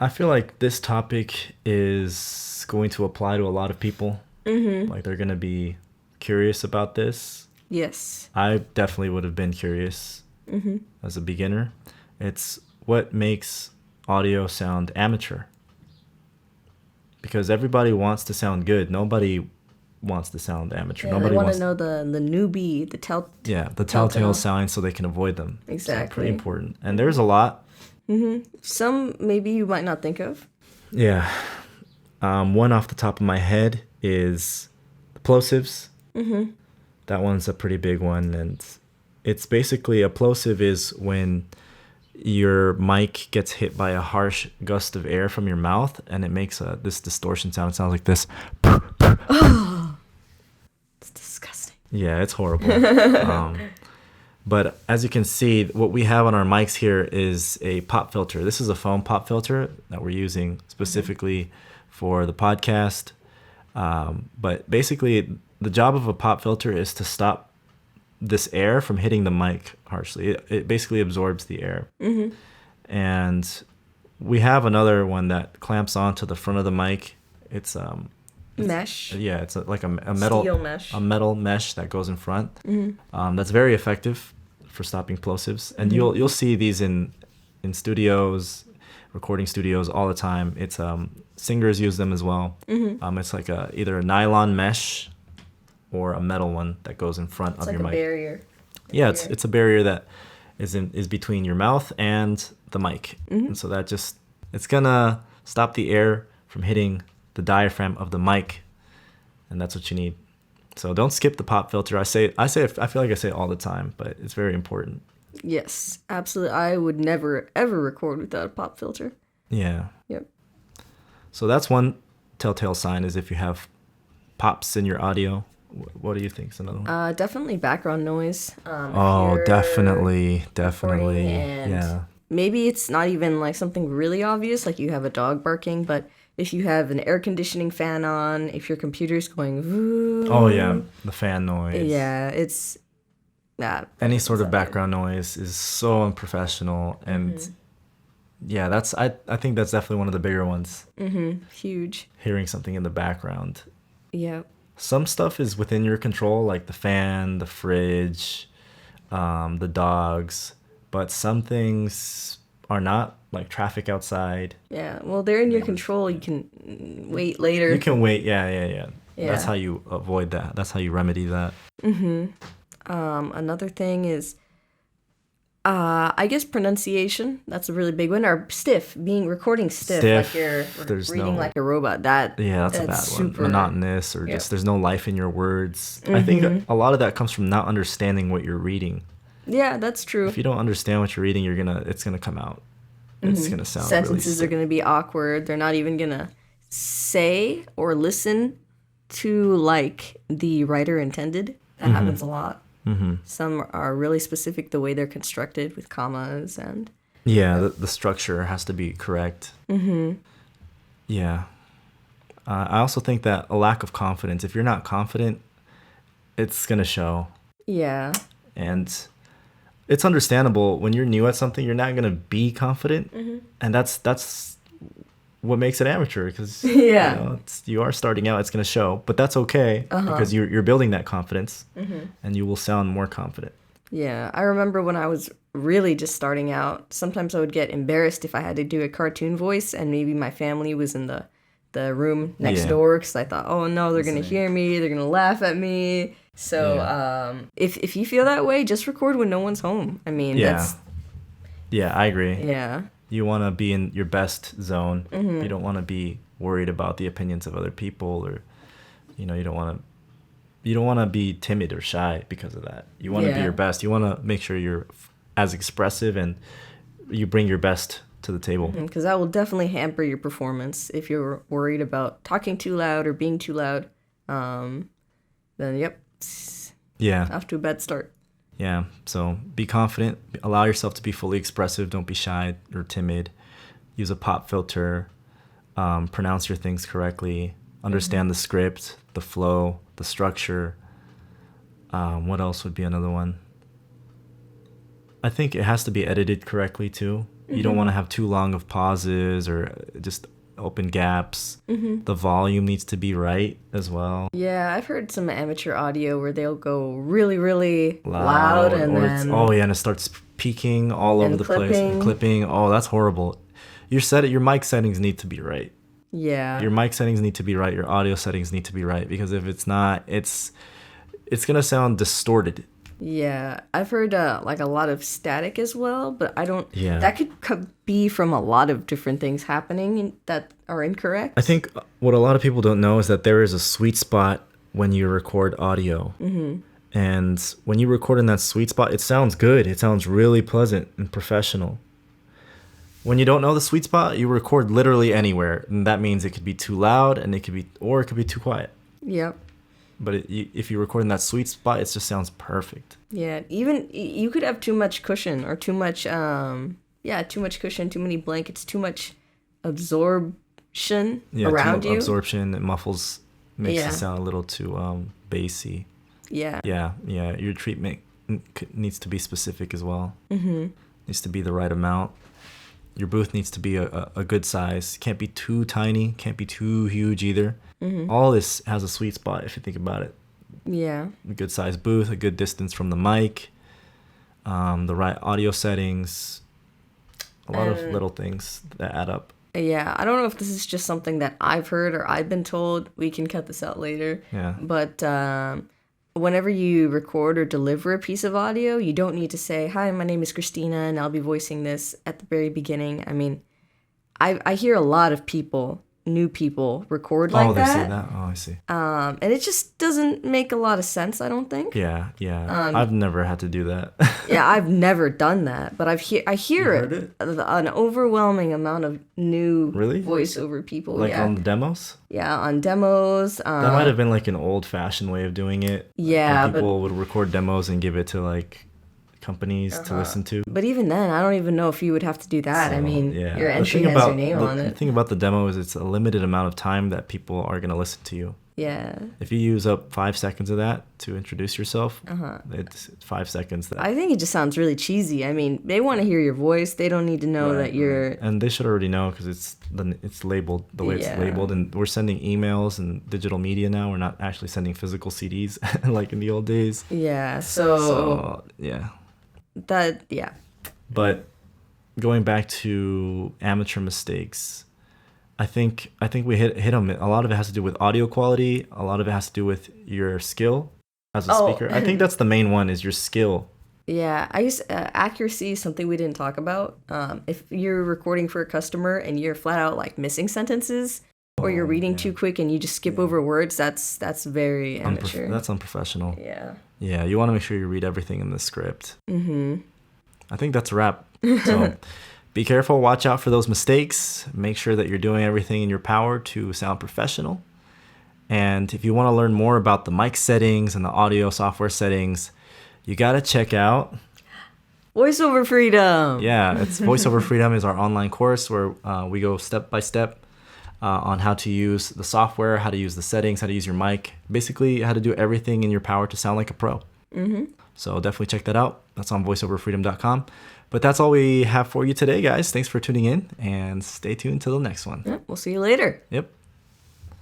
I feel like this topic is going to apply to a lot of people. Like they're going to be curious about this. Yes. I definitely would have been curious as a beginner. It's what makes audio sound amateur. Because everybody wants to sound good. Nobody wants to sound amateur. Yeah, Nobody they want wants to know the newbie, the the telltale telltale. signs so they can avoid them. So Exactly. pretty important. And there's a lot. Some maybe you might not think of. Yeah. One off the top of my head is the plosives. That one's a pretty big one. And it's basically a plosive is when your mic gets hit by a harsh gust of air from your mouth and it makes this distortion sound. It sounds like this. It's disgusting. Yeah, it's horrible. But as you can see, what we have on our mics here is a pop filter. This is a foam pop filter that we're using specifically for the podcast. But basically, the job of a pop filter is to stop this air from hitting the mic harshly. It basically absorbs the air. And we have another one that clamps onto the front of the mic. It's Mesh. yeah, it's like a metal Steel mesh. a metal mesh that goes in front. That's very effective for stopping plosives, and you'll see these in studios, recording studios all the time. It's singers use them as well. It's like either a nylon mesh or a metal one that goes in front It's of like your a mic. barrier. Yeah, it's a barrier that is between your mouth and the mic, and so that it's gonna stop the air from hitting the diaphragm of the mic, and that's what you need. So don't skip the pop filter. I feel like I say it all the time, but it's very important. Yes, absolutely. I would never ever record without a pop filter. Yeah. Yep. So that's one telltale sign is if you have pops in your audio. What do you think is another one? Definitely background noise. If Oh, you're definitely. recording and Yeah. maybe it's not even like something really obvious, like you have a dog barking, but if you have an air conditioning fan on, if your computer's going, "Voo," Oh yeah, the fan noise. yeah, it's that. Any sort of background noise is so unprofessional, and yeah, I think that's definitely one of the bigger ones. Huge. Hearing something in the background. Yeah. Some stuff is within your control, like the fan, the fridge, the dogs, but some things are not, like traffic outside. Yeah. Well, they're in your control. You can wait later. You can wait. Yeah. That's Yeah. how you avoid that. That's how you remedy that. Another thing is, I guess pronunciation. That's a really big one. Or recording stiff. Like you're There's reading no- like a robot. That's Yeah, that's a bad super one. Monotonous, or Yep. just there's no life in your words. I think a lot of that comes from not understanding what you're reading. Yeah, that's true. If you don't understand what you're reading, it's gonna come out. It's gonna sound Sentences really are going to be awkward. They're not even going to say or listen to like the writer intended. That happens a lot. Some are really specific the way they're constructed with commas and Yeah, the structure has to be correct. Yeah. I also think that a lack of confidence, if you're not confident, it's going to show. yeah. And it's understandable when you're new at something, you're not going to be confident. And that's what makes it amateur, because Yeah. you are starting out, it's going to show. But that's okay, because you're building that confidence, and you will sound more confident. Yeah, I remember when I was really just starting out, sometimes I would get embarrassed if I had to do a cartoon voice and maybe my family was in the room next Yeah. door, because I thought, oh no, they're going to hear me, they're going to laugh at me. So if you feel that way, just record when no one's home. I mean, Yeah, I agree. yeah. You want to be in your best zone. You don't want to be worried about the opinions of other people, or you don't want to be timid or shy because of that. You want to be Yeah. your best. You want to make sure you're as expressive and you bring your best to the table. Because that will definitely hamper your performance if you're worried about talking too loud or being too loud. Then, yep, Yeah. off to a bad start. Yeah. So be confident. Allow yourself to be fully expressive. Don't be shy or timid. Use a pop filter. Pronounce your things correctly. Understand the script, the flow, the structure. What else would be another one? I think it has to be edited correctly too. You don't want to have too long of pauses or just open gaps. The volume needs to be right as well. Yeah, I've heard some amateur audio where they'll go really, really loud and or it's, then oh yeah, and it starts peaking all over and the place and clipping. Oh, that's horrible. Your mic settings need to be right. yeah. Your mic settings need to be right. Your audio settings need to be right, because if it's not, it's gonna sound distorted. Yeah, I've heard like a lot of static as well, but I don't. Yeah. That could be from a lot of different things happening that are incorrect. I think what a lot of people don't know is that there is a sweet spot when you record audio. And when you record in that sweet spot, it sounds good. It sounds really pleasant and professional. When you don't know the sweet spot, you record literally anywhere, and that means it could be too loud, and it could be too quiet. Yep. But if you record in that sweet spot, it just sounds perfect. Yeah. Even you could have too much cushion or too much too much cushion, too many blankets, too much absorption around you. Absorption, it makes Yeah. it sound a little too bassy. Yeah. Yeah. Your treatment needs to be specific as well. Needs to be the right amount. Your booth needs to be a good size. Can't be too tiny. Can't be too huge either. All this has a sweet spot if you think about it. Yeah. A good size booth, a good distance from the mic, the right audio settings, a lot of little things that add up. Yeah, I don't know if this is just something that I've heard or I've been told. We can cut this out later. Yeah. But whenever you record or deliver a piece of audio, you don't need to say, "Hi, my name is Christina, and I'll be voicing this" at the very beginning. I mean, I hear a lot of new people record like they that. say that? Oh, I see. And it just doesn't make a lot of sense, I don't think. Yeah. I've never had to do that. Yeah, I've never done that, but I hear heard it. An overwhelming amount of new Really? voiceover people. Like yeah. on the demos? Yeah, on demos. That might have been like an old-fashioned way of doing it. Yeah, When people would record demos and give it to like companies to listen to. but even then, I don't even know if you would have to do that. I mean, Yeah. your The entry thing has about your name on The it. thing about the demo is it's a limited amount of time that people are going to listen to you. Yeah. If you use up 5 seconds of that to introduce yourself, it's 5 seconds. I think it just sounds really cheesy. I mean, they want to hear your voice. They don't need to know that you're... And they should already know because it's labeled the way it's Yeah. labeled. And we're sending emails and digital media now. We're not actually sending physical CDs like in the old days. Yeah, so Yeah. yeah. But going back to amateur mistakes, I think we hit them. A lot of it has to do with audio quality. A lot of it has to do with your skill as a speaker. I think that's the main one, is your skill. Yeah, accuracy is something we didn't talk about. If you're recording for a customer and you're flat out like missing sentences, or you're reading too quick and you just skip over words, that's very amateur. That's unprofessional. Yeah. Yeah, you want to make sure you read everything in the script. I think that's a wrap. So be careful, watch out for those mistakes. Make sure that you're doing everything in your power to sound professional. And if you want to learn more about the mic settings and the audio software settings, you got to check out VoiceOver Freedom. Yeah, it's VoiceOver Freedom is our online course where we go step by step on how to use the software, how to use the settings, how to use your mic, basically how to do everything in your power to sound like a pro. So definitely check that out. That's on voiceoverfreedom.com. But that's all we have for you today, guys. Thanks for tuning in, and stay tuned till the next one. Yep, we'll see you later. Yep.